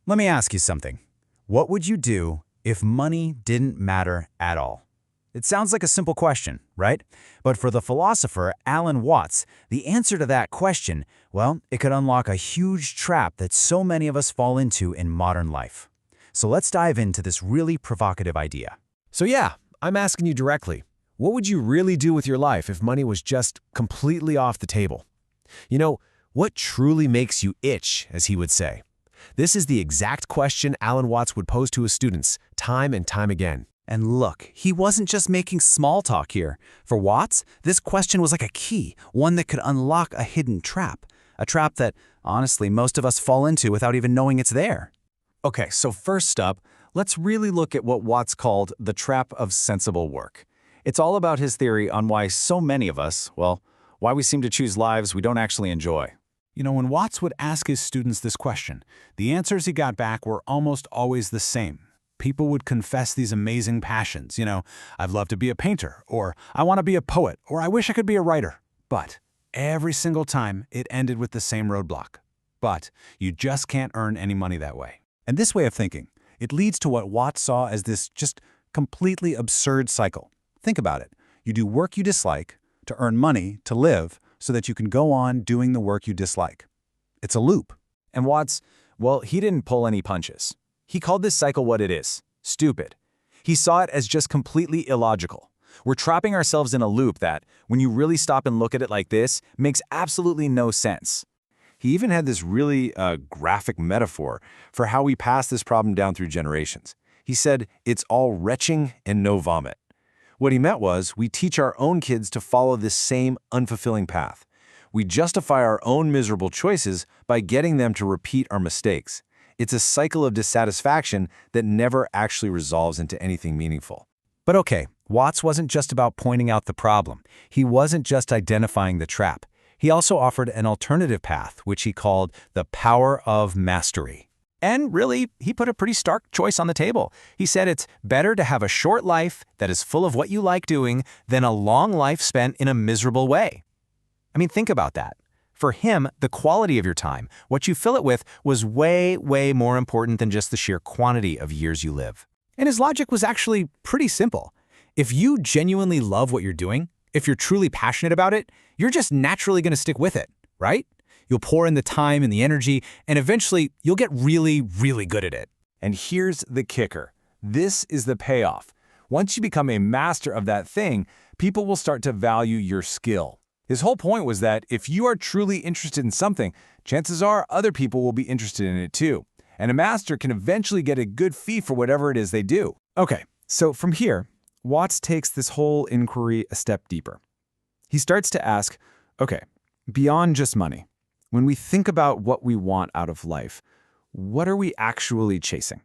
Let me ask you something. What would you do if money didn't matter at all? It sounds like a simple question, right? But for the philosopher Alan Watts, the answer to that question, well, it could unlock a huge trap that so many of us fall into in modern life. So let's dive into this really provocative idea. So yeah, I'm asking you directly, what would you really do with your life if money was just completely off the table? You know, what truly makes you itch, as he would say? This is the exact question Alan Watts would pose to his students time and time again. And look, he wasn't just making small talk here. For Watts, this question was like a key, one that could unlock a hidden trap. A trap that, honestly, most of us fall into without even knowing it's there. Okay, so first up, let's really look at what Watts called the trap of sensible work. It's all about his theory on why so many of us, well, why we seem to choose lives we don't actually enjoy. You know, when Watts would ask his students this question, the answers he got back were almost always the same. People would confess these amazing passions, I'd love to be a painter, or I want to be a poet, or I wish I could be a writer. But every single time, it ended with the same roadblock. But you just can't earn any money that way. And this way of thinking, it leads to what Watts saw as this just completely absurd cycle. Think about it. You do work you dislike to earn money, to live, so that you can go on doing the work you dislike. It's a loop. And Watts, well, he didn't pull any punches. He called this cycle what it is, stupid. He saw it as just completely illogical. We're trapping ourselves in a loop that, when you really stop and look at it like this, makes absolutely no sense. He even had this really graphic metaphor for how we pass this problem down through generations. He said, it's all retching and no vomit. What he meant was, we teach our own kids to follow this same unfulfilling path. We justify our own miserable choices by getting them to repeat our mistakes. It's a cycle of dissatisfaction that never actually resolves into anything meaningful. But okay, Watts wasn't just about pointing out the problem. He wasn't just identifying the trap. He also offered an alternative path, which he called the power of mastery. And really, he put a pretty stark choice on the table. He said it's better to have a short life that is full of what you like doing than a long life spent in a miserable way. I mean, think about that. For him, the quality of your time, what you fill it with, was way, way more important than just the sheer quantity of years you live. And his logic was actually pretty simple. If you genuinely love what you're doing, if you're truly passionate about it, you're just naturally going to stick with it, right? You'll pour in the time and the energy, and eventually you'll get really, really good at it. And here's the kicker. This is the payoff. Once you become a master of that thing, people will start to value your skill. His whole point was that if you are truly interested in something, chances are other people will be interested in it too. And a master can eventually get a good fee for whatever it is they do. Okay, so from here, Watts takes this whole inquiry a step deeper. He starts to ask, okay, beyond just money, when we think about what we want out of life, what are we actually chasing?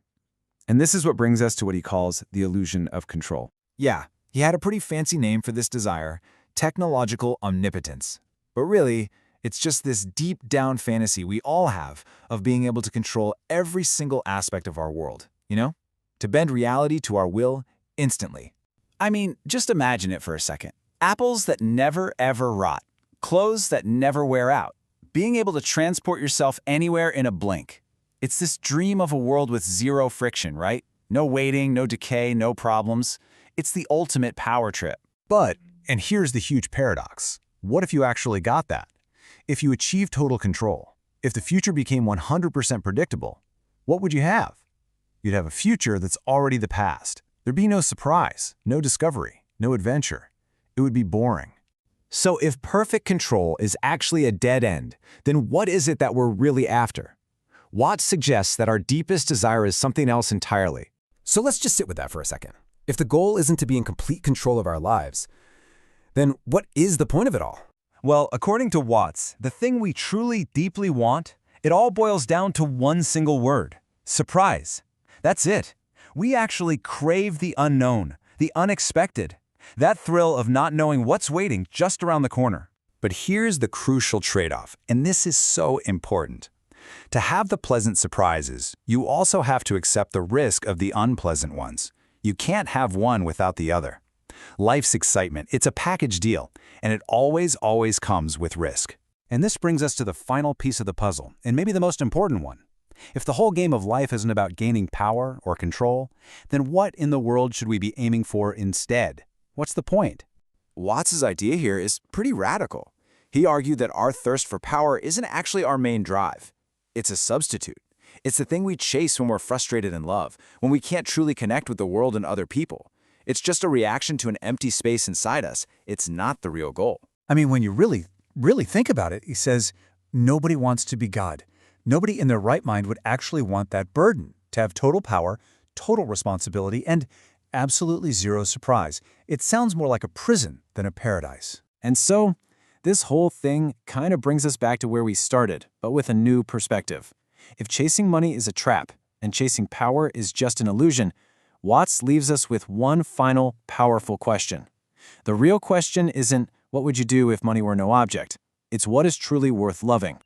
And this is what brings us to what he calls the illusion of control. Yeah, he had a pretty fancy name for this desire, technological omnipotence. But really, it's just this deep-down fantasy we all have of being able to control every single aspect of our world, To bend reality to our will instantly. I mean, just imagine it for a second. Apples that never ever rot, clothes that never wear out, being able to transport yourself anywhere in a blink. It's this dream of a world with zero friction, right? No waiting, no decay, no problems. It's the ultimate power trip. But, and here's the huge paradox, what if you actually got that? If you achieved total control, if the future became 100% predictable, what would you have? You'd have a future that's already the past. There'd be no surprise, no discovery, no adventure. It would be boring. So if perfect control is actually a dead end, then what is it that we're really after? Watts suggests that our deepest desire is something else entirely. So let's just sit with that for a second. If the goal isn't to be in complete control of our lives, then what is the point of it all? Well, according to Watts, the thing we truly deeply want, it all boils down to one single word: surprise. That's it. We actually crave the unknown, the unexpected, that thrill of not knowing what's waiting just around the corner. But here's the crucial trade-off, and this is so important. To have the pleasant surprises, you also have to accept the risk of the unpleasant ones. You can't have one without the other. Life's excitement, it's a package deal, and it always comes with risk. And this brings us to the final piece of the puzzle, and maybe the most important one. If the whole game of life isn't about gaining power or control, then what in the world should we be aiming for instead? What's the point? Watts's idea here is pretty radical. He argued that our thirst for power isn't actually our main drive. It's a substitute. It's the thing we chase when we're frustrated in love, when we can't truly connect with the world and other people. It's just a reaction to an empty space inside us. It's not the real goal. I mean, when you really think about it, he says, nobody wants to be God. Nobody in their right mind would actually want that burden, to have total power, total responsibility, and absolutely zero surprise. It sounds more like a prison than a paradise. And so, this whole thing kind of brings us back to where we started, but with a new perspective. If chasing money is a trap, and chasing power is just an illusion, Watts leaves us with one final, powerful question. The real question isn't, what would you do if money were no object? It's what is truly worth loving.